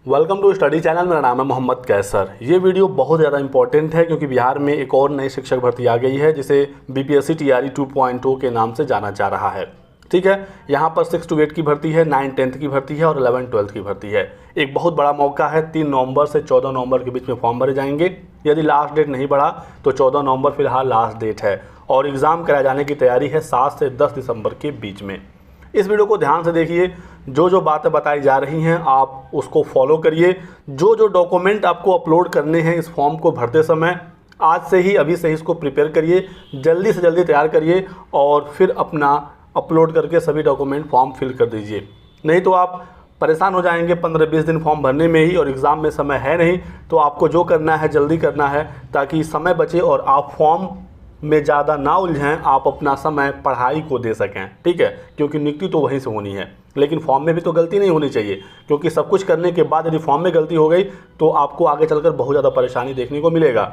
Welcome to study channel. मेरा नाम है मोहम्मद कैसर। ये वीडियो बहुत ज़्यादा इंपॉर्टेंट है क्योंकि बिहार में एक और नई शिक्षक भर्ती आ गई है जिसे बीपीएससी टीआरई 2.0 के नाम से जाना जा रहा है। ठीक है, यहाँ पर 6 to 8 की भर्ती है, 9 10th की भर्ती है और 11 12th की भर्ती है। एक बहुत बड़ा मौका है। 3 नवंबर से 14 नवंबर के बीच में फॉर्म भरे जाएंगे। यदि लास्ट डेट नहीं बढ़ा तो 14 नवंबर फिलहाल लास्ट डेट है और एग्ज़ाम कराए जाने की तैयारी है 7 से 10 दिसंबर के बीच में। इस वीडियो को ध्यान से देखिए, जो बातें बताई जा रही हैं आप उसको फॉलो करिए। जो डॉक्यूमेंट आपको अपलोड करने हैं इस फॉर्म को भरते समय, आज से ही अभी से ही इसको प्रिपेयर करिए, जल्दी से जल्दी तैयार करिए और फिर अपना अपलोड करके सभी डॉक्यूमेंट फॉर्म फिल कर दीजिए। नहीं तो आप परेशान हो जाएंगे 15-20 दिन फॉर्म भरने में ही और एग्ज़ाम में समय है नहीं। तो आपको जो करना है जल्दी करना है ताकि समय बचे और आप फॉर्म में ज़्यादा ना उलझें, आप अपना समय पढ़ाई को दे सकें। ठीक है, क्योंकि नियुक्ति तो वहीं से होनी है, लेकिन फॉर्म में भी तो गलती नहीं होनी चाहिए, क्योंकि सब कुछ करने के बाद यदि फॉर्म में गलती हो गई तो आपको आगे चलकर बहुत ज़्यादा परेशानी देखने को मिलेगा।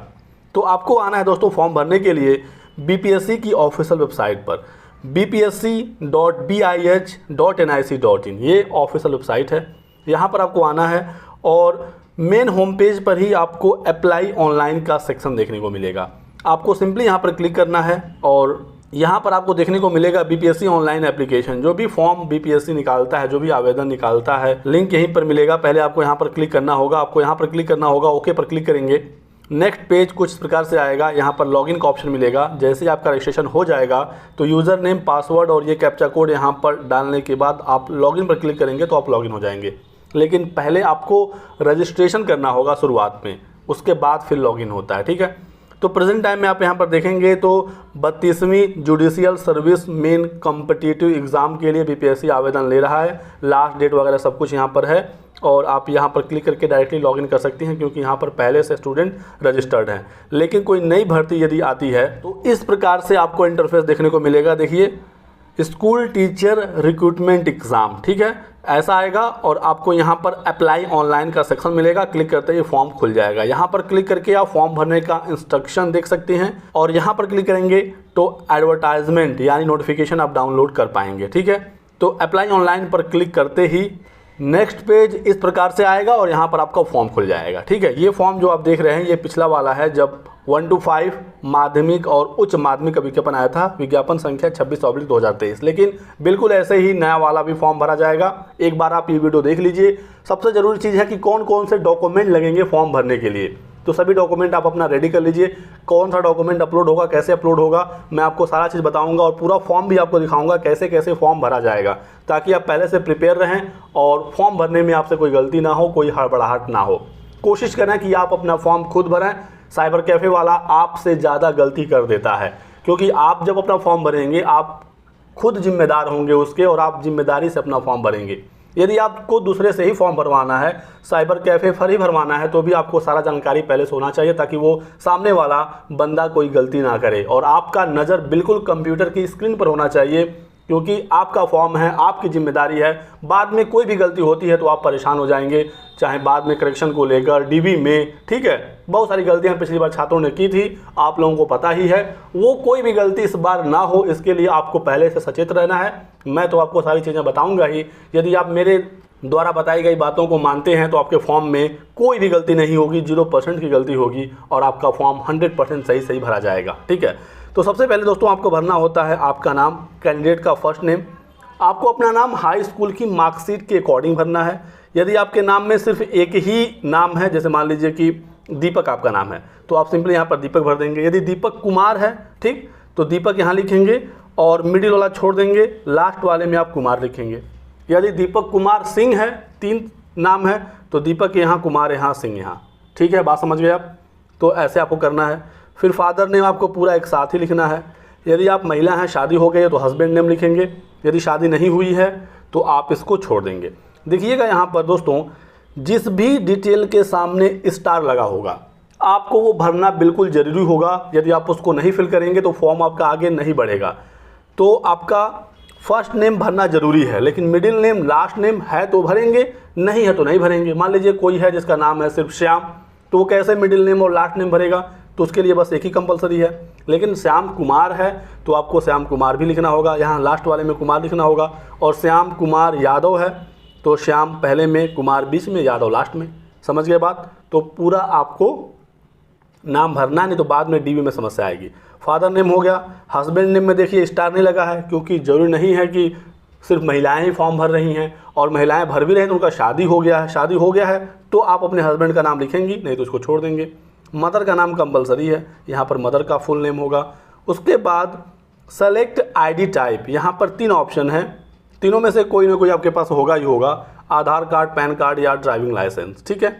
तो आपको आना है दोस्तों फॉर्म भरने के लिए बीपीएससी की ऑफिशियल वेबसाइट पर bpsc.bih.nic.in, ये ऑफिशियल वेबसाइट है। यहाँ पर आपको आना है और मेन होम पेज पर ही आपको अप्लाई ऑनलाइन का सेक्शन देखने को मिलेगा। आपको सिंपली यहाँ पर क्लिक करना है और यहाँ पर आपको देखने को मिलेगा बीपीएससी ऑनलाइन एप्लीकेशन। जो भी फॉर्म बीपीएससी निकालता है, जो भी आवेदन निकालता है, लिंक यहीं पर मिलेगा। पहले आपको यहाँ पर क्लिक करना होगा, ओके पर क्लिक करेंगे। नेक्स्ट पेज कुछ इस प्रकार से आएगा। यहाँ पर लॉगिन का ऑप्शन मिलेगा। जैसे ही आपका रजिस्ट्रेशन हो जाएगा तो यूज़र नेम, पासवर्ड और ये कैप्चा कोड यहाँ पर डालने के बाद आप लॉगिन पर क्लिक करेंगे तो आप लॉगिन हो जाएंगे। लेकिन पहले आपको रजिस्ट्रेशन करना होगा शुरुआत में, उसके बाद फिर लॉगिन होता है। ठीक है, तो प्रेजेंट टाइम में आप यहाँ पर देखेंगे तो 32वीं judicial service main competitive exam के लिए बीपीएससी आवेदन ले रहा है। लास्ट डेट वगैरह सब कुछ यहाँ पर है और आप यहाँ पर क्लिक करके डायरेक्टली लॉगिन कर सकते हैं क्योंकि यहाँ पर पहले से स्टूडेंट रजिस्टर्ड हैं। लेकिन कोई नई भर्ती यदि आती है तो इस प्रकार से आपको इंटरफेस देखने को मिलेगा। देखिए, स्कूल टीचर रिक्रूटमेंट एग्ज़ाम, ठीक है, ऐसा आएगा और आपको यहाँ पर अप्लाई ऑनलाइन का सेक्शन मिलेगा। क्लिक करते ही फॉर्म खुल जाएगा। यहाँ पर क्लिक करके आप फॉर्म भरने का इंस्ट्रक्शन देख सकते हैं और यहाँ पर क्लिक करेंगे तो एडवर्टाइजमेंट यानी नोटिफिकेशन आप डाउनलोड कर पाएंगे। ठीक है, तो अप्लाई ऑनलाइन पर क्लिक करते ही नेक्स्ट पेज इस प्रकार से आएगा और यहाँ पर आपका फॉर्म खुल जाएगा। ठीक है, ये फॉर्म जो आप देख रहे हैं ये पिछला वाला है, जब 1 to 5 माध्यमिक और उच्च माध्यमिक का विज्ञापन आया था, विज्ञापन संख्या 26/2023। लेकिन बिल्कुल ऐसे ही नया वाला भी फॉर्म भरा जाएगा। एक बार आप ये वीडियो देख लीजिए। सबसे ज़रूरी चीज़ है कि कौन कौन से डॉक्यूमेंट लगेंगे फॉर्म भरने के लिए, तो सभी डॉक्यूमेंट आप अपना रेडी कर लीजिए। कौन सा डॉक्यूमेंट अपलोड होगा, कैसे अपलोड होगा, मैं आपको सारा चीज़ बताऊंगा और पूरा फॉर्म भी आपको दिखाऊंगा कैसे कैसे फॉर्म भरा जाएगा, ताकि आप पहले से प्रिपेयर रहें और फॉर्म भरने में आपसे कोई गलती ना हो, कोई हड़बड़ाहट ना हो। कोशिश करें कि आप अपना फॉर्म खुद भरें। साइबर कैफ़े वाला आपसे ज़्यादा गलती कर देता है, क्योंकि आप जब अपना फॉर्म भरेंगे आप खुद जिम्मेदार होंगे उसके और आप जिम्मेदारी से अपना फॉर्म भरेंगे। यदि आपको दूसरे से ही फॉर्म भरवाना है, साइबर कैफ़े पर ही भरवाना है, तो भी आपको सारा जानकारी पहले से होना चाहिए ताकि वो सामने वाला बंदा कोई गलती ना करे और आपका नज़र बिल्कुल कंप्यूटर की स्क्रीन पर होना चाहिए, क्योंकि आपका फॉर्म है, आपकी जिम्मेदारी है। बाद में कोई भी गलती होती है तो आप परेशान हो जाएंगे, चाहे बाद में करेक्शन को लेकर, डीबी में। ठीक है, बहुत सारी गलतियां पिछली बार छात्रों ने की थी, आप लोगों को पता ही है। वो कोई भी गलती इस बार ना हो, इसके लिए आपको पहले से सचेत रहना है। मैं तो आपको सारी चीज़ें बताऊंगा ही। यदि आप मेरे द्वारा बताई गई बातों को मानते हैं तो आपके फॉर्म में कोई भी गलती नहीं होगी, 0% की गलती होगी और आपका फॉर्म 100% सही भरा जाएगा। ठीक है, तो सबसे पहले दोस्तों आपको भरना होता है आपका नाम, कैंडिडेट का फर्स्ट नेम। आपको अपना नाम हाई स्कूल की मार्कशीट के अकॉर्डिंग भरना है। यदि आपके नाम में सिर्फ एक ही नाम है, जैसे मान लीजिए कि दीपक आपका नाम है, तो आप सिंपली यहाँ पर दीपक भर देंगे। यदि दीपक कुमार है, ठीक, तो दीपक यहाँ लिखेंगे और मिडिल वाला छोड़ देंगे, लास्ट वाले में आप कुमार लिखेंगे। यदि दीपक कुमार सिंह है, 3 नाम है, तो दीपक यहाँ, कुमार यहाँ, सिंह यहाँ। ठीक है, बात समझ गए आप? तो ऐसे आपको करना है। फिर फादर नेम आपको पूरा एक साथ ही लिखना है। यदि आप महिला हैं, शादी हो गई है, तो हस्बैंड नेम लिखेंगे। यदि शादी नहीं हुई है तो आप इसको छोड़ देंगे। देखिएगा यहाँ पर दोस्तों, जिस भी डिटेल के सामने स्टार लगा होगा आपको वो भरना बिल्कुल ज़रूरी होगा। यदि आप उसको नहीं फिल करेंगे तो फॉर्म आपका आगे नहीं बढ़ेगा। तो आपका फर्स्ट नेम भरना ज़रूरी है, लेकिन मिडिल नेम, लास्ट नेम है तो भरेंगे, नहीं है तो नहीं भरेंगे। मान लीजिए कोई है जिसका नाम है सिर्फ श्याम, तो वो कैसे मिडिल नेम और लास्ट नेम भरेगा? तो उसके लिए बस एक ही कंपलसरी है। लेकिन श्याम कुमार है तो आपको श्याम कुमार भी लिखना होगा, यहाँ लास्ट वाले में कुमार लिखना होगा। और श्याम कुमार यादव है तो श्याम पहले में, कुमार बीच में, यादव लास्ट में। समझ गए बात? तो पूरा आपको नाम भरना है, नहीं तो बाद में डीबी में समस्या आएगी। फादर नेम हो गया। हस्बैंड नेम में देखिए स्टार नहीं लगा है, क्योंकि ज़रूरी नहीं है कि सिर्फ महिलाएं ही फॉर्म भर रही हैं, और महिलाएं भर भी रही तो उनका शादी हो गया है। शादी हो गया है तो आप अपने हस्बैंड का नाम लिखेंगी, नहीं तो उसको छोड़ देंगे। मदर का नाम कंपलसरी है, यहाँ पर मदर का फुल नेम होगा। उसके बाद सेलेक्ट आईडी टाइप, यहाँ पर 3 ऑप्शन है, तीनों में से कोई ना कोई आपके पास होगा ही होगा, आधार कार्ड, पैन कार्ड या ड्राइविंग लाइसेंस। ठीक है,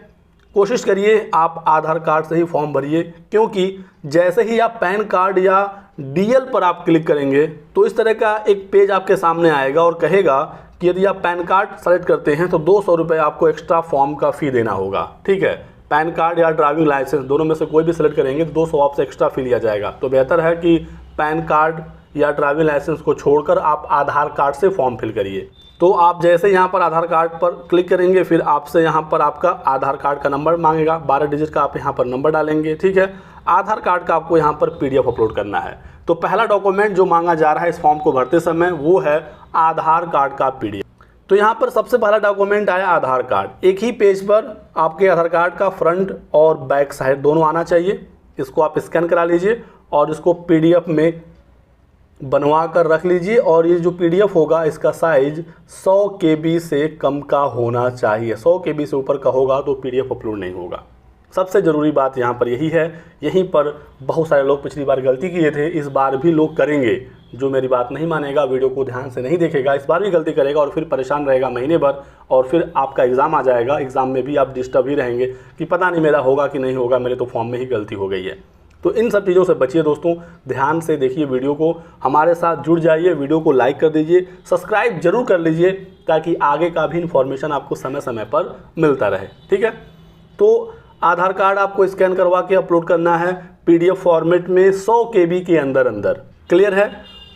कोशिश करिए आप आधार कार्ड से ही फॉर्म भरिए, क्योंकि जैसे ही आप पैन कार्ड या डीएल पर आप क्लिक करेंगे तो इस तरह का एक पेज आपके सामने आएगा और कहेगा कि यदि आप पैन कार्ड सेलेक्ट करते हैं तो 200 रुपये आपको एक्स्ट्रा फॉर्म का फ़ी देना होगा। ठीक है, पैन कार्ड या ड्राइविंग लाइसेंस दोनों में से कोई भी सेलेक्ट करेंगे तो 200 आपसे एक्स्ट्रा फ़ी लिया जाएगा। तो बेहतर है कि पैन कार्ड या ड्राइविंग लाइसेंस को छोड़कर आप आधार कार्ड से फॉर्म फिल करिए। तो आप जैसे यहाँ पर आधार कार्ड पर क्लिक करेंगे, फिर आपसे यहाँ पर आपका आधार कार्ड का नंबर मांगेगा, 12 डिजिट का आप यहाँ पर नंबर डालेंगे। ठीक है, आधार कार्ड का आपको यहाँ पर PDF अपलोड करना है। तो पहला डॉक्यूमेंट जो मांगा जा रहा है इस फॉर्म को भरते समय वो है आधार कार्ड का PDF। तो यहाँ पर सबसे पहला डॉक्यूमेंट आया आधार कार्ड। एक ही पेज पर आपके आधार कार्ड का फ्रंट और बैक साइड दोनों आना चाहिए। इसको आप स्कैन करा लीजिए और इसको PDF में बनवा कर रख लीजिए, और ये जो PDF होगा इसका साइज 100 KB से कम का होना चाहिए। 100 KB से ऊपर का होगा तो PDF अपलोड नहीं होगा। सबसे ज़रूरी बात यहाँ पर यही है। यहीं पर बहुत सारे लोग पिछली बार गलती किए थे, इस बार भी लोग करेंगे। जो मेरी बात नहीं मानेगा, वीडियो को ध्यान से नहीं देखेगा, इस बार भी गलती करेगा और फिर परेशान रहेगा महीने भर, और फिर आपका एग्ज़ाम आ जाएगा। एग्ज़ाम में भी आप डिस्टर्ब ही रहेंगे कि पता नहीं मेरा होगा कि नहीं होगा, मेरे तो फॉर्म में ही गलती हो गई है। तो इन सब चीज़ों से बचिए दोस्तों, ध्यान से देखिए वीडियो को, हमारे साथ जुड़ जाइए, वीडियो को लाइक कर दीजिए, सब्सक्राइब जरूर कर लीजिए, ताकि आगे का भी इन्फॉर्मेशन आपको समय समय पर मिलता रहे। ठीक है, तो आधार कार्ड आपको स्कैन करवा के अपलोड करना है PDF फॉर्मेट में 100 KB के अंदर। क्लियर है?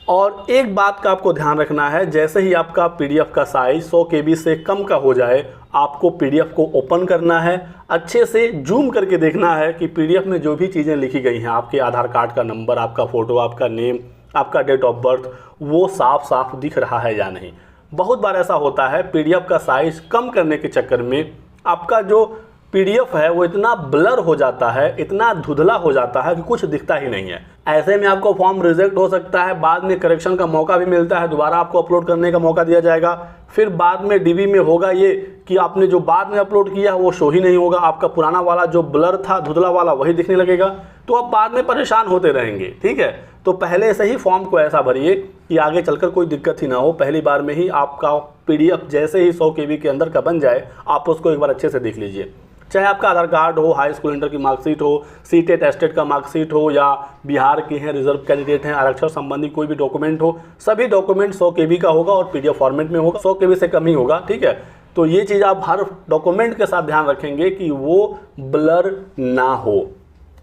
और एक बात का आपको ध्यान रखना है, जैसे ही आपका PDF का साइज 100 KB से कम का हो जाए, आपको PDF को ओपन करना है, अच्छे से जूम करके देखना है कि PDF में जो भी चीज़ें लिखी गई हैं, आपके आधार कार्ड का नंबर, आपका फ़ोटो, आपका नेम, आपका डेट ऑफ बर्थ, वो साफ साफ दिख रहा है या नहीं। बहुत बार ऐसा होता है PDF का साइज़ कम करने के चक्कर में आपका जो PDF है वो इतना ब्लर हो जाता है, इतना धुंधला हो जाता है कि कुछ दिखता ही नहीं है। ऐसे में आपको फॉर्म रिजेक्ट हो सकता है, बाद में करेक्शन का मौका भी मिलता है, दोबारा आपको अपलोड करने का मौका दिया जाएगा। फिर बाद में DB में होगा ये कि आपने जो बाद में अपलोड किया वो शो ही नहीं होगा, आपका पुराना वाला जो ब्लर था, धुंधला वाला, वही दिखने लगेगा, तो आप बाद में परेशान होते रहेंगे। ठीक है, तो पहले से ही फॉर्म को ऐसा भरिए कि आगे चलकर कोई दिक्कत ही ना हो। पहली बार में ही आपका PDF जैसे ही 100 KB के अंदर का बन जाए, आप उसको एक बार अच्छे से देख लीजिए। चाहे आपका आधार कार्ड हो, हाई स्कूल इंटर की मार्कशीट हो, सीटेट एस्टेट का मार्कशीट हो, या बिहार के हैं, रिजर्व कैंडिडेट हैं, आरक्षण संबंधी कोई भी डॉक्यूमेंट हो, सभी डॉक्यूमेंट 100 KB का होगा और PDF फॉर्मेट में होगा, 100 KB से कम ही होगा। ठीक है, तो ये चीज़ आप हर डॉक्यूमेंट के साथ ध्यान रखेंगे कि वो ब्लर ना हो।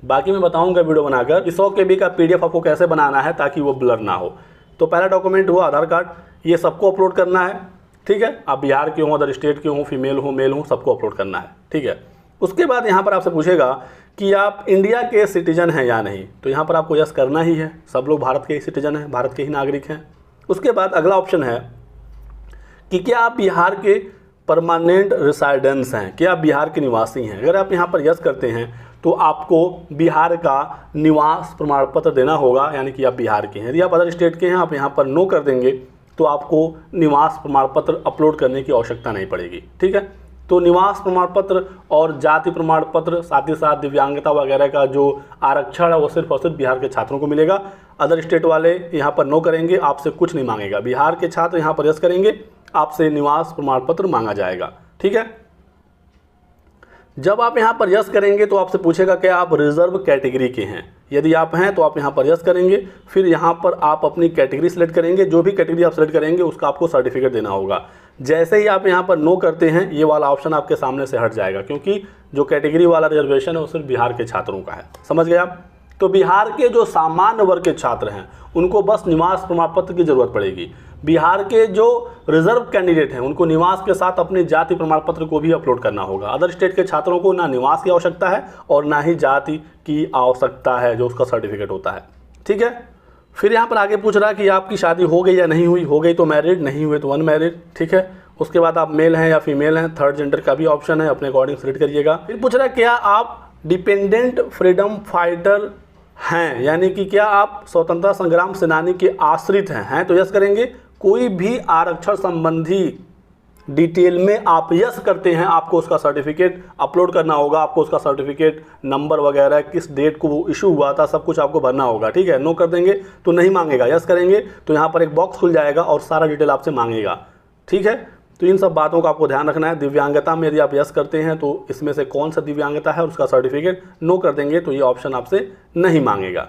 बाकी मैं बताऊंगा वीडियो बनाकर कि 100 KB का PDF आपको कैसे बनाना है ताकि वो ब्लर ना हो। तो पहला डॉक्यूमेंट हुआ आधार कार्ड, ये सबको अपलोड करना है। ठीक है, आप बिहार के हो, अदर स्टेट के हो, फीमेल हो, मेल हो, सबको अपलोड करना है। ठीक है, उसके बाद यहाँ पर आपसे पूछेगा कि आप इंडिया के सिटीजन हैं या नहीं, तो यहाँ पर आपको यस करना ही है। सब लोग भारत के ही सिटीजन हैं, भारत के ही नागरिक हैं। उसके बाद अगला ऑप्शन है कि क्या आप बिहार के परमानेंट रेसिडेंट्स हैं, क्या आप बिहार के निवासी हैं। अगर आप यहाँ पर यस करते हैं तो आपको बिहार का निवास प्रमाण पत्र देना होगा, यानी कि आप बिहार के हैं। यदि आप अदर स्टेट के हैं, आप यहाँ पर नो कर देंगे तो आपको निवास प्रमाण पत्र अपलोड करने की आवश्यकता नहीं पड़ेगी। ठीक है, तो निवास प्रमाण पत्र और जाति प्रमाण पत्र, साथ ही साथ दिव्यांगता वगैरह का जो आरक्षण है वो सिर्फ और सिर्फ बिहार के छात्रों को मिलेगा। अदर स्टेट वाले यहाँ पर नो करेंगे, आपसे कुछ नहीं मांगेगा। बिहार के छात्र यहाँ पर यस करेंगे, आपसे निवास प्रमाण पत्र मांगा जाएगा। ठीक है, जब आप यहाँ पर यस करेंगे तो आपसे पूछेगा कि आप रिजर्व कैटेगरी के हैं। यदि आप हैं तो आप यहाँ पर यस करेंगे, फिर यहाँ पर आप अपनी कैटेगरी सेलेक्ट करेंगे। जो भी कैटेगरी आप सेलेक्ट करेंगे उसका आपको सर्टिफिकेट देना होगा। जैसे ही आप यहाँ पर नो करते हैं, ये वाला ऑप्शन आपके सामने से हट जाएगा, क्योंकि जो कैटेगरी वाला रिजर्वेशन है वो सिर्फ बिहार के छात्रों का है। समझ गए आप? तो बिहार के जो सामान्य वर्ग के छात्र हैं उनको बस निवास प्रमाण पत्र की जरूरत पड़ेगी। बिहार के जो रिजर्व कैंडिडेट हैं उनको निवास के साथ अपने जाति प्रमाण पत्र को भी अपलोड करना होगा। अदर स्टेट के छात्रों को ना निवास की आवश्यकता है और ना ही जाति की आवश्यकता है, जो उसका सर्टिफिकेट होता है। ठीक है, फिर यहाँ पर आगे पूछ रहा है कि आपकी शादी हो गई या नहीं हुई। हो गई तो मैरिड, नहीं हुए तो अनमैरिड। ठीक है, उसके बाद आप मेल हैं या फीमेल हैं, थर्ड जेंडर का भी ऑप्शन है, अपने अकॉर्डिंग सिलेक्ट करिएगा। फिर पूछ रहा है क्या आप डिपेंडेंट फ्रीडम फाइटर हैं, यानी कि क्या आप स्वतंत्रता संग्राम सेनानी के आश्रित हैं तो यस करेंगे। कोई भी आरक्षण संबंधी डिटेल में आप यस करते हैं, आपको उसका सर्टिफिकेट अपलोड करना होगा, आपको उसका सर्टिफिकेट नंबर वगैरह किस डेट को वो इशू हुआ था सब कुछ आपको भरना होगा, ठीक है। नो कर देंगे तो नहीं मांगेगा, यस करेंगे तो यहाँ पर एक बॉक्स खुल जाएगा और सारा डिटेल आपसे मांगेगा, ठीक है। तो इन सब बातों का आपको ध्यान रखना है। दिव्यांगता में यदि आप यस करते हैं तो इसमें से कौन सा दिव्यांगता है उसका सर्टिफिकेट, नो कर देंगे तो ये ऑप्शन आपसे नहीं मांगेगा।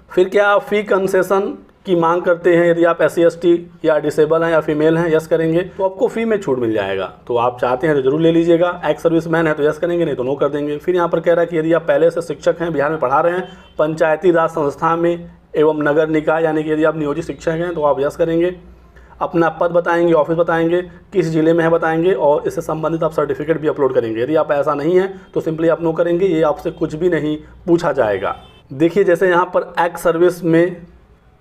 फिर क्या आप फी कंसेशन की मांग करते हैं, यदि आप SC ST या डिसेबल हैं या फीमेल हैं, यस करेंगे तो आपको फ़ी में छूट मिल जाएगा। तो आप चाहते हैं तो जरूर ले लीजिएगा। एक्स सर्विसमैन है तो यस करेंगे, नहीं तो नो कर देंगे। फिर यहाँ पर कह रहा है कि यदि आप पहले से शिक्षक हैं, बिहार में पढ़ा रहे हैं, पंचायती राज संस्था में एवं नगर निकाय, यानी कि यदि आप नियोजित शिक्षक हैं तो आप यस करेंगे। अपना पद बताएंगे, ऑफिस बताएंगे, किस जिले में है बताएंगे और इससे संबंधित आप सर्टिफिकेट भी अपलोड करेंगे। यदि आप ऐसा नहीं है तो सिंपली आप नो करेंगे, ये आपसे कुछ भी नहीं पूछा जाएगा। देखिए जैसे यहाँ पर एक्स सर्विस में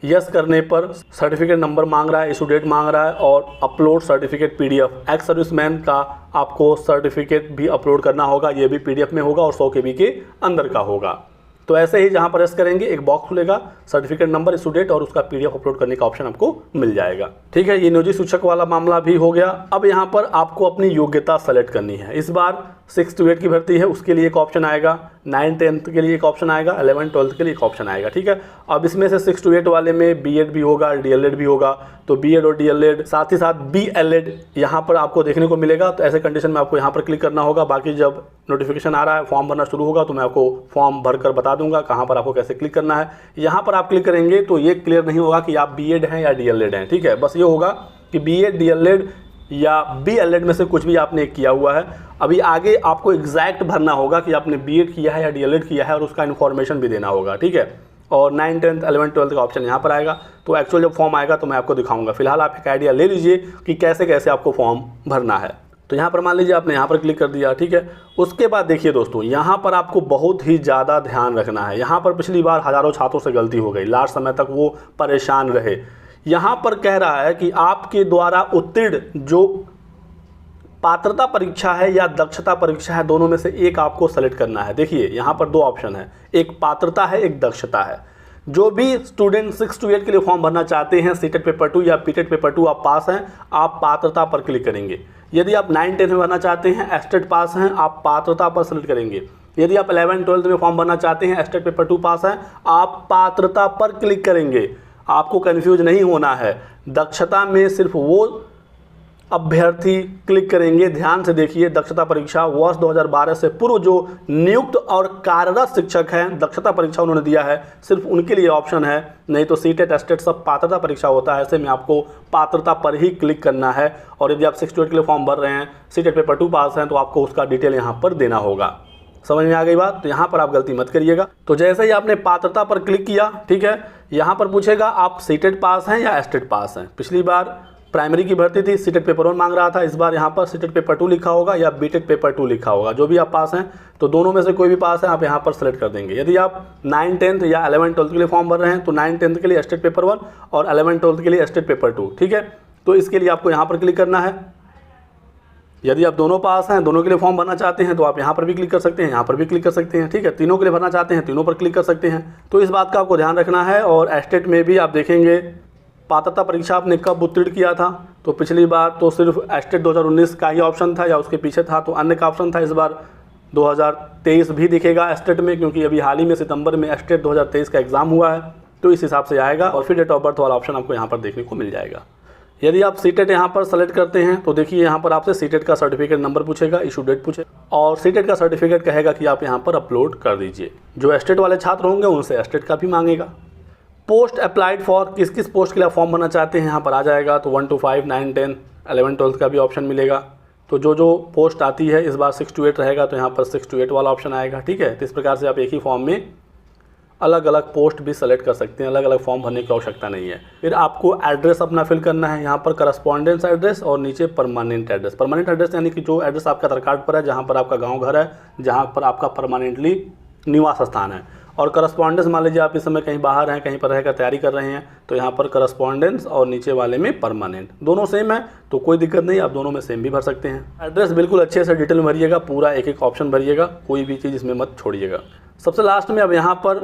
यस करने पर सर्टिफिकेट नंबर मांग रहा है, इशू डेट मांग रहा है और upload certificate PDF। Ex serviceman का आपको सर्टिफिकेट भी अपलोड करना होगा, ये भी PDF में होगा और 100 KB के अंदर का होगा। तो ऐसे ही जहाँ पर यस करेंगे एक बॉक्स खुलेगा, सर्टिफिकेट नंबर, इशू डेट और उसका PDF अपलोड करने का ऑप्शन आपको मिल जाएगा, ठीक है। ये नियोजित शिक्षक वाला मामला भी हो गया। अब यहाँ पर आपको अपनी योग्यता सेलेक्ट करनी है। इस बार 6 to 8 की भर्ती है, उसके लिए एक ऑप्शन आएगा, 9 10th के लिए एक ऑप्शन आएगा, 11 12th के लिए एक ऑप्शन आएगा, ठीक है। अब इसमें से 6 to 8 वाले में B.Ed भी होगा, DLED भी होगा। तो B.Ed और DLED साथ ही साथ BLED यहाँ पर आपको देखने को मिलेगा। तो ऐसे कंडीशन में आपको यहाँ पर क्लिक करना होगा। बाकी जब नोटिफिकेशन आ रहा है, फॉर्म भरना शुरू होगा तो मैं आपको फॉर्म भर कर बता दूंगा कहाँ पर आपको कैसे क्लिक करना है। यहाँ पर आप क्लिक करेंगे तो ये क्लियर नहीं होगा कि आप B.Ed हैं या DLED हैं, ठीक है। बस ये होगा कि B.Ed DLED या BLED में से कुछ भी आपने किया हुआ है। अभी आगे आपको एग्जैक्ट भरना होगा कि आपने B.Ed किया है या DLED किया है और उसका इन्फॉर्मेशन भी देना होगा, ठीक है। और 9 10th 11 12th का ऑप्शन यहाँ पर आएगा। तो एक्चुअल जब फॉर्म आएगा तो मैं आपको दिखाऊंगा। फिलहाल आप एक आइडिया ले लीजिए कि कैसे कैसे आपको फॉर्म भरना है। तो यहाँ पर मान लीजिए आपने यहाँ पर क्लिक कर दिया, ठीक है। उसके बाद देखिए दोस्तों, यहाँ पर आपको बहुत ही ज़्यादा ध्यान रखना है। यहाँ पर पिछली बार हज़ारों छात्रों से गलती हो गई, लास्ट समय तक वो परेशान रहे। यहाँ पर कह रहा है कि आपके द्वारा उत्तीर्ण जो पात्रता परीक्षा है या दक्षता परीक्षा है, दोनों में से एक आपको सेलेक्ट करना है। देखिए यहाँ पर 2 ऑप्शन है, एक पात्रता है, एक दक्षता है। जो भी स्टूडेंट 6 to 8 के लिए फॉर्म भरना चाहते हैं, CTET पेपर 2 या PTET पेपर 2 आप पास हैं, आप पात्रता पर क्लिक करेंगे। यदि आप 9 10 में भरना चाहते हैं, STET पास हैं, आप पात्रता पर सेलेक्ट करेंगे। यदि आप 11 12 में फॉर्म भरना चाहते हैं, STET पेपर 2 पास हैं, आप पात्रता पर क्लिक करेंगे। आपको कन्फ्यूज नहीं होना है। दक्षता में सिर्फ वो अभ्यर्थी क्लिक करेंगे, ध्यान से देखिए, दक्षता परीक्षा वर्ष 2012 से पूर्व जो नियुक्त और कार्यरत शिक्षक हैं, दक्षता परीक्षा उन्होंने दिया है, सिर्फ उनके लिए ऑप्शन है। नहीं तो CTET STET सब पात्रता परीक्षा होता है। ऐसे में आपको पात्रता पर ही क्लिक करना है। और यदि आप 6 to 8 के लिए फॉर्म भर रहे हैं, CTET पेपर 2 पास हैं, तो आपको उसका डिटेल यहाँ पर देना होगा। समझ में आ गई बात? तो यहाँ पर आप गलती मत करिएगा। तो जैसे ही आपने पात्रता पर क्लिक किया, ठीक है, यहाँ पर पूछेगा आप CTET पास हैं या STET पास हैं। पिछली बार प्राइमरी की भर्ती थी, CTET पेपर 1 मांग रहा था। इस बार यहाँ पर CTET पेपर 2 लिखा होगा या BTET पेपर 2 लिखा होगा। जो भी आप पास हैं, तो दोनों में से कोई भी पास है, आप यहाँ पर सेलेक्ट कर देंगे। यदि आप 9 10th या 11 12th के लिए फॉर्म भर रहे हैं, तो 9 10th के लिए STET पेपर 1 और 11 12th के लिए STET पेपर 2, ठीक है। तो इसके लिए आपको यहाँ पर क्लिक करना है। यदि आप दोनों पास हैं, दोनों के लिए फॉर्म भरना चाहते हैं, तो आप यहाँ पर भी क्लिक कर सकते हैं, यहाँ पर भी क्लिक कर सकते हैं, ठीक है। तीनों के लिए भरना चाहते हैं, तीनों पर क्लिक कर सकते हैं। तो इस बात का आपको ध्यान रखना है। और STET में भी आप देखेंगे पात्रता परीक्षा आपने कब उत्तीर्ण किया था। तो पिछली बार तो सिर्फ STET 2019 का ही ऑप्शन था या उसके पीछे था, तो अन्य का ऑप्शन था। इस बार 2023 भी दिखेगा STET में, क्योंकि अभी हाल ही में सितंबर में STET 2023 का एग्ज़ाम हुआ है, तो इस हिसाब से आएगा। और फिर डेट ऑफ बर्थ वाला ऑप्शन आपको यहाँ पर देखने को मिल जाएगा। यदि आप CTET यहाँ पर सेलेक्ट करते हैं, तो देखिए यहाँ पर आपसे CTET का सर्टिफिकेट नंबर पूछेगा, इशू डेट पूछेगा और CTET का सर्टिफिकेट कहेगा कि आप यहाँ पर अपलोड कर दीजिए। जो STET वाले छात्र होंगे उनसे STET का भी मांगेगा। पोस्ट अप्लाइड फॉर, किस किस पोस्ट के लिए आप फॉर्म भरना चाहते हैं यहाँ पर आ जाएगा। तो 1 to 5 9 10 11 12 का भी ऑप्शन मिलेगा। तो जो पोस्ट आती है, इस बार 6 to 8 रहेगा, तो यहाँ पर 6 to 8 वाला ऑप्शन आएगा, ठीक है। तो इस प्रकार से आप एक ही फॉर्म में अलग अलग पोस्ट भी सेलेक्ट कर सकते हैं, अलग अलग फॉर्म भरने की आवश्यकता नहीं है। फिर आपको एड्रेस अपना फिल करना है, यहाँ पर करस्पॉन्डेंस एड्रेस और नीचे परमानेंट एड्रेस। परमानेंट एड्रेस यानी कि जो एड्रेस आपका आधार कार्ड पर है, जहाँ पर आपका गाँव घर है, जहाँ पर आपका परमानेंटली निवास स्थान है। और करस्पॉन्डेंस मान लीजिए आप इस समय कहीं बाहर हैं, कहीं पर रहकर तैयारी कर रहे हैं, तो यहाँ पर करस्पॉन्डेंस और नीचे वाले में परमानेंट, दोनों सेम है तो कोई दिक्कत नहीं, आप दोनों में सेम भी भर सकते हैं। एड्रेस बिल्कुल अच्छे से डिटेल में भरिएगा, पूरा एक एक ऑप्शन भरिएगा, कोई भी चीज़ इसमें मत छोड़िएगा। सबसे लास्ट में अब यहाँ पर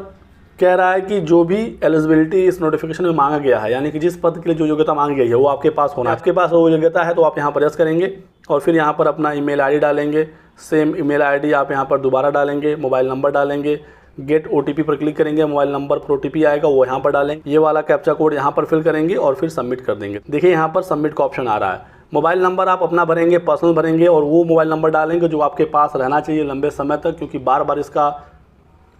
कह रहा है कि जो भी एलिजिबिलिटी इस नोटिफिकेशन में मांगा गया है, यानी कि जिस पद के लिए जो योग्यता मांगी गई है वो आपके पास होना है। आपके पास वो योग्यता है तो आप यहाँ पर यस करेंगे और फिर यहाँ पर अपना ईमेल आईडी डालेंगे, सेम ईमेल आईडी आप यहाँ पर दोबारा डालेंगे, मोबाइल नंबर डालेंगे, गेट ओटीपी पर क्लिक करेंगे, मोबाइल नंबर पर ओटीपी आएगा वो यहाँ पर डालेंगे, ये वाला कैप्चा कोड यहाँ पर फिल करेंगे और फिर सबमिट कर देंगे। देखिए यहाँ पर सबमिट का ऑप्शन आ रहा है। मोबाइल नंबर आप अपना भरेंगे, पर्सनल भरेंगे और वो मोबाइल नंबर डालेंगे जो आपके पास रहना चाहिए लंबे समय तक, क्योंकि बार बार इसका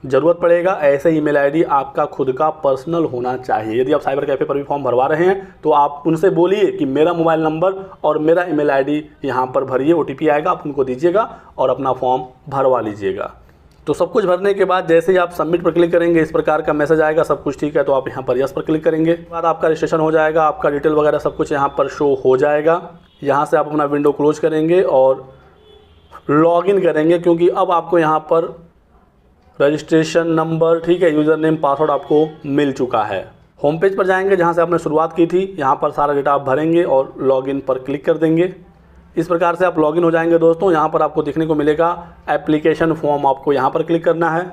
ज़रूरत पड़ेगा। ऐसे ईमेल आईडी आपका खुद का पर्सनल होना चाहिए। यदि आप साइबर कैफ़े पर भी फॉर्म भरवा रहे हैं तो आप उनसे बोलिए कि मेरा मोबाइल नंबर और मेरा ईमेल आईडी यहाँ पर भरिए, ओटीपी आएगा आप उनको दीजिएगा और अपना फॉर्म भरवा लीजिएगा। तो सब कुछ भरने के बाद जैसे ही आप सबमिट पर क्लिक करेंगे इस प्रकार का मैसेज आएगा, सब कुछ ठीक है तो आप यहाँ पर यस पर क्लिक करेंगे। उसके बाद आपका रजिस्ट्रेशन हो जाएगा, आपका डिटेल वगैरह सब कुछ यहाँ पर शो हो जाएगा। यहाँ से आप अपना विंडो क्लोज करेंगे और लॉगिन करेंगे, क्योंकि अब आपको यहाँ पर रजिस्ट्रेशन नंबर, ठीक है, यूज़र नेम पासवर्ड आपको मिल चुका है। होम पेज पर जाएंगे जहाँ से आपने शुरुआत की थी, यहाँ पर सारा डेटा आप भरेंगे और लॉगिन पर क्लिक कर देंगे। इस प्रकार से आप लॉगिन हो जाएंगे दोस्तों। यहाँ पर आपको दिखने को मिलेगा एप्लीकेशन फॉर्म, आपको यहाँ पर क्लिक करना है,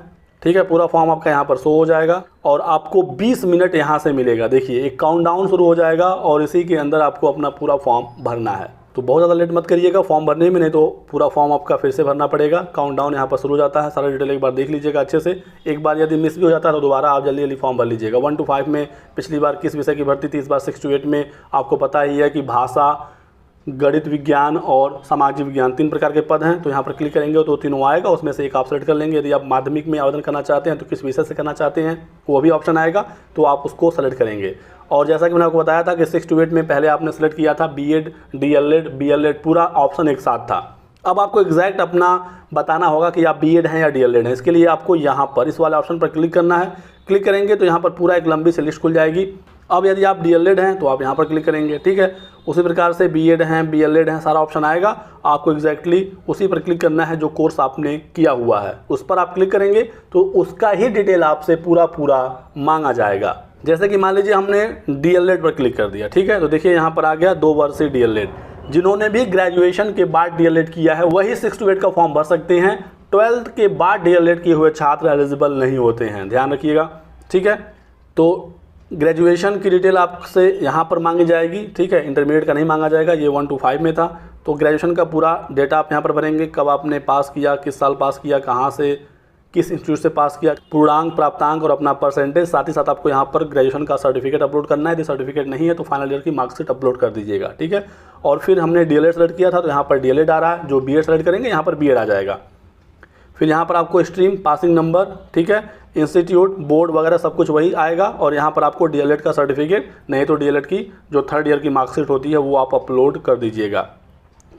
ठीक है। पूरा फॉर्म आपका यहाँ पर शो हो जाएगा और आपको 20 मिनट यहाँ से मिलेगा। देखिए एक काउंटडाउन शुरू हो जाएगा और इसी के अंदर आपको अपना पूरा फॉर्म भरना है। तो बहुत ज़्यादा लेट मत करिएगा फॉर्म भरने में, नहीं तो पूरा फॉर्म आपका फिर से भरना पड़ेगा। काउंटडाउन यहाँ पर शुरू हो जाता है। सारा डिटेल एक बार देख लीजिएगा अच्छे से। एक बार यदि मिस भी हो जाता है तो दोबारा आप जल्दी जल्दी फॉर्म भर लीजिएगा। 1 to 5 में पिछली बार किस विषय की भर्ती थी, इस बार 6 to 8 में आपको पता ही है कि भाषा, गणित विज्ञान और सामाजिक विज्ञान 3 प्रकार के पद हैं। तो यहाँ पर क्लिक करेंगे तो तीनों आएगा, उसमें से एक आप सेलेक्ट कर लेंगे। यदि आप माध्यमिक में आवेदन करना चाहते हैं तो किस विषय से करना चाहते हैं वो भी ऑप्शन आएगा, तो आप उसको सेलेक्ट करेंगे। और जैसा कि मैंने आपको बताया था कि 6 to 8 में पहले आपने सेलेक्ट किया था बीएड, डीएलएड, बीएलएड, पूरा ऑप्शन एक साथ था। अब आपको एग्जैक्ट अपना बताना होगा कि आप बीएड हैं या डीएलएड हैं। इसके लिए आपको यहाँ पर इस वाले ऑप्शन पर क्लिक करना है। क्लिक करेंगे तो यहाँ पर पूरा एक लंबी सी लिस्ट खुल जाएगी। अब यदि आप डीएलएड हैं तो आप यहाँ पर क्लिक करेंगे, ठीक है। उसी प्रकार से बीएड हैं, बीएलएड हैं, सारा ऑप्शन आएगा। आपको एग्जैक्टली उसी पर क्लिक करना है जो कोर्स आपने किया हुआ है, उस पर आप क्लिक करेंगे तो उसका ही डिटेल आपसे पूरा मांगा जाएगा। जैसे कि मान लीजिए हमने डीएलएड पर क्लिक कर दिया, ठीक है। तो देखिए यहाँ पर आ गया 2 वर्षीय डीएलएड। जिन्होंने भी ग्रेजुएशन के बाद डीएलएड किया है वही 6 to 8 का फॉर्म भर सकते हैं। 12th के बाद डीएलएड किए हुए छात्र एलिजिबल नहीं होते हैं, ध्यान रखिएगा, ठीक है। तो ग्रेजुएशन की डिटेल आपसे यहाँ पर मांगी जाएगी, ठीक है। इंटरमीडिएट का नहीं मांगा जाएगा, ये 1 to 5 में था। तो ग्रेजुएशन का पूरा डेटा आप यहाँ पर भरेंगे, कब आपने पास किया, किस साल पास किया, कहाँ से, किस इंस्टीट्यूट से पास किया, पूर्णांक, प्राप्तांक और अपना परसेंटेज। साथ ही साथ आपको यहाँ पर ग्रेजुएशन का सर्टिफिकेट अपलोड करना है। यदि सर्टिफिकेट नहीं है तो फाइनल ईयर की मार्कशीट अपलोड कर दीजिएगा, ठीक है। और फिर हमने डीएलएड सेलेक्ट किया था तो यहाँ पर डीएलएड आ रहा है। जो बीएड सेलेक्ट करेंगे यहाँ पर बीएड आ जाएगा। फिर यहाँ पर आपको स्ट्रीम, पासिंग नंबर, ठीक है, इंस्टीट्यूट, बोर्ड वगैरह सब कुछ वही आएगा। और यहाँ पर आपको डीएलएड का सर्टिफिकेट, नहीं तो डीएलएड की जो 3rd ईयर की मार्कशीट होती है वो आप अपलोड कर दीजिएगा।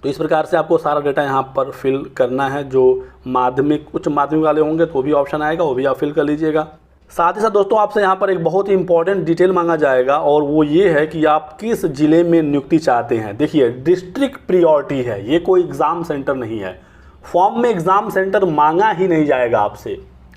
तो इस प्रकार से आपको सारा डेटा यहाँ पर फिल करना है। जो माध्यमिक, उच्च माध्यमिक वाले होंगे तो भी ऑप्शन आएगा, वो भी आप फिल कर लीजिएगा। साथ ही साथ दोस्तों आपसे यहाँ पर एक बहुत ही इंपॉर्टेंट डिटेल मांगा जाएगा और वो ये है कि आप किस ज़िले में नियुक्ति चाहते हैं। देखिए डिस्ट्रिक्ट प्रियोरिटी है, ये कोई एग्ज़ाम सेंटर नहीं है। फॉर्म में एग्ज़ाम सेंटर मांगा ही नहीं जाएगा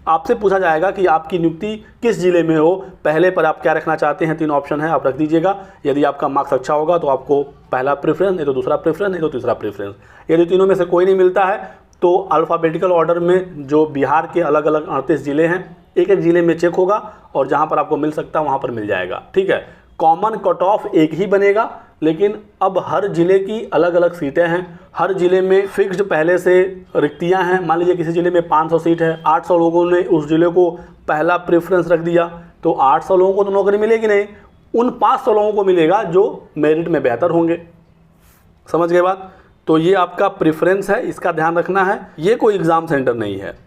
आपसे पूछा जाएगा कि आपकी नियुक्ति किस ज़िले में हो। पहले पर आप क्या रखना चाहते हैं, 3 ऑप्शन है, आप रख दीजिएगा। यदि आपका मार्क्स अच्छा होगा तो आपको पहला प्रेफरेंस, नहीं तो दूसरा प्रेफरेंस, नहीं तो तीसरा प्रेफरेंस। यदि तीनों में से कोई नहीं मिलता है तो अल्फ़ाबेटिकल ऑर्डर में जो बिहार के अलग अलग 38 ज़िले हैं, एक एक ज़िले में चेक होगा और जहाँ पर आपको मिल सकता है वहाँ पर मिल जाएगा, ठीक है। कॉमन कट ऑफ एक ही बनेगा, लेकिन अब हर ज़िले की अलग अलग सीटें हैं। हर ज़िले में फिक्स्ड पहले से रिक्तियां हैं। मान लीजिए किसी ज़िले में 500 सीट है, 800 लोगों ने उस ज़िले को पहला प्रेफरेंस रख दिया तो 800 लोगों को तो नौकरी मिलेगी नहीं, उन 500 लोगों को मिलेगा जो मेरिट में बेहतर होंगे। समझ गए बात? तो ये आपका प्रेफरेंस है, इसका ध्यान रखना है। ये कोई एग्ज़ाम सेंटर नहीं है।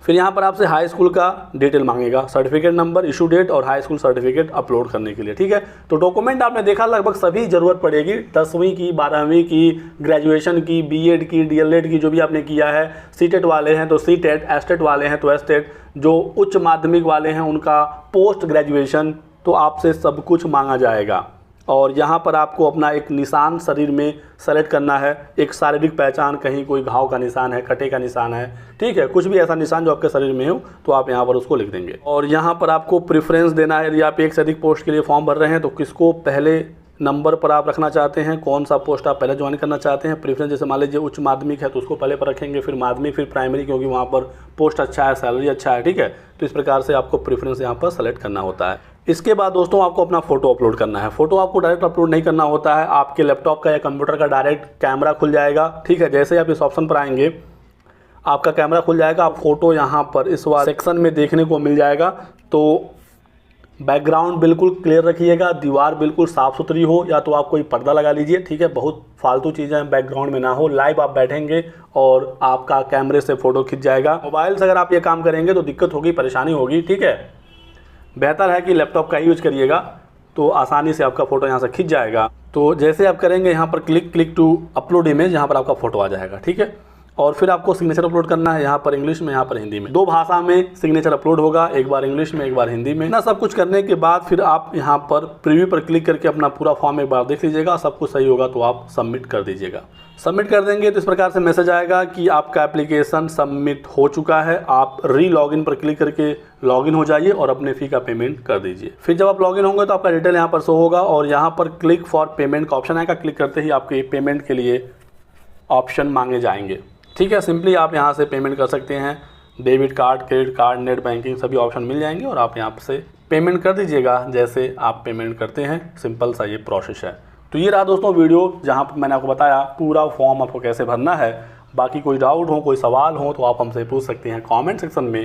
फिर यहाँ पर आपसे हाई स्कूल का डिटेल मांगेगा, सर्टिफिकेट नंबर, इशू डेट और हाई स्कूल सर्टिफिकेट अपलोड करने के लिए, ठीक है। तो डॉक्यूमेंट आपने देखा लगभग सभी ज़रूरत पड़ेगी, 10वीं की, 12वीं की, ग्रेजुएशन की, बीएड की, डीएलएड की, जो भी आपने किया है। सीटेट वाले हैं तो सीटेट, एस्टेट वाले हैं तो एस्टेट, जो उच्च माध्यमिक वाले हैं उनका पोस्ट ग्रेजुएशन, तो आपसे सब कुछ मांगा जाएगा। और यहाँ पर आपको अपना एक निशान शरीर में सेलेक्ट करना है, एक शारीरिक पहचान, कहीं कोई घाव का निशान है, कटे का निशान है, ठीक है, कुछ भी ऐसा निशान जो आपके शरीर में हो तो आप यहाँ पर उसको लिख देंगे। और यहाँ पर आपको प्रेफरेंस देना है, यदि आप एक से अधिक पोस्ट के लिए फॉर्म भर रहे हैं तो किसको पहले नंबर पर आप रखना चाहते हैं, कौन सा पोस्ट आप पहले ज्वाइन करना चाहते हैं। प्रेफरेंस जैसे मान लीजिए उच्च माध्यमिक है तो उसको पहले पर रखेंगे, फिर माध्यमिक, फिर प्राइमरी, क्योंकि वहाँ पर पोस्ट अच्छा है, सैलरी अच्छा है, ठीक है। तो इस प्रकार से आपको प्रेफरेंस यहाँ पर सेलेक्ट करना होता है। इसके बाद दोस्तों आपको अपना फ़ोटो अपलोड करना है। फ़ोटो आपको डायरेक्ट अपलोड नहीं करना होता है, आपके लैपटॉप का या कंप्यूटर का डायरेक्ट कैमरा खुल जाएगा, ठीक है। जैसे आप इस ऑप्शन पर आएंगे आपका कैमरा खुल जाएगा, आप फोटो यहाँ पर इस वाले सेक्शन में देखने को मिल जाएगा। तो बैकग्राउंड बिल्कुल क्लियर रखिएगा, दीवार बिल्कुल साफ़ सुथरी हो, या तो आप कोई पर्दा लगा लीजिए, ठीक है, बहुत फालतू चीज़ें बैकग्राउंड में ना हो। लाइव आप बैठेंगे और आपका कैमरे से फ़ोटो खिंच जाएगा। मोबाइल से अगर आप ये काम करेंगे तो दिक्कत होगी, परेशानी होगी, ठीक है। बेहतर है कि लैपटॉप का यूज करिएगा तो आसानी से आपका फ़ोटो यहाँ से खिंच जाएगा। तो जैसे आप करेंगे यहाँ पर क्लिक टू अपलोड इमेज, यहाँ पर आपका फ़ोटो आ जाएगा, ठीक है। और फिर आपको सिग्नेचर अपलोड करना है, यहाँ पर इंग्लिश में, यहाँ पर हिंदी में, 2 भाषा में सिग्नेचर अपलोड होगा, एक बार इंग्लिश में, एक बार हिंदी में। ना सब कुछ करने के बाद फिर आप यहाँ पर प्रीव्यू पर क्लिक करके अपना पूरा फॉर्म एक बार देख लीजिएगा। सब कुछ सही होगा तो आप सबमिट कर दीजिएगा। सबमिट कर देंगे तो इस प्रकार से मैसेज आएगा कि आपका एप्लीकेशन सबमिट हो चुका है। आप लॉगिन पर क्लिक करके लॉगिन हो जाइए और अपने फ़ी का पेमेंट कर दीजिए। फिर जब आप लॉगिन होंगे तो आपका डिटेल यहाँ पर शो होगा और यहाँ पर क्लिक फॉर पेमेंट का ऑप्शन आएगा। क्लिक करते ही आपके पेमेंट के लिए ऑप्शन मांगे जाएंगे, ठीक है। सिंपली आप यहाँ से पेमेंट कर सकते हैं, debit card, credit card, net banking, सभी ऑप्शन मिल जाएंगे और आप यहाँ से पेमेंट कर दीजिएगा जैसे आप पेमेंट करते हैं। सिंपल सा ये प्रोसेस है। तो ये रहा दोस्तों वीडियो, जहाँ पर मैंने आपको बताया पूरा फॉर्म आपको कैसे भरना है। बाकी कोई डाउट हो, कोई सवाल हो तो आप हमसे पूछ सकते हैं कमेंट सेक्शन में।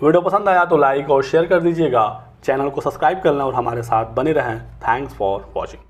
वीडियो पसंद आया तो लाइक और शेयर कर दीजिएगा, चैनल को सब्सक्राइब कर लें और हमारे साथ बने रहें। Thanks for watching.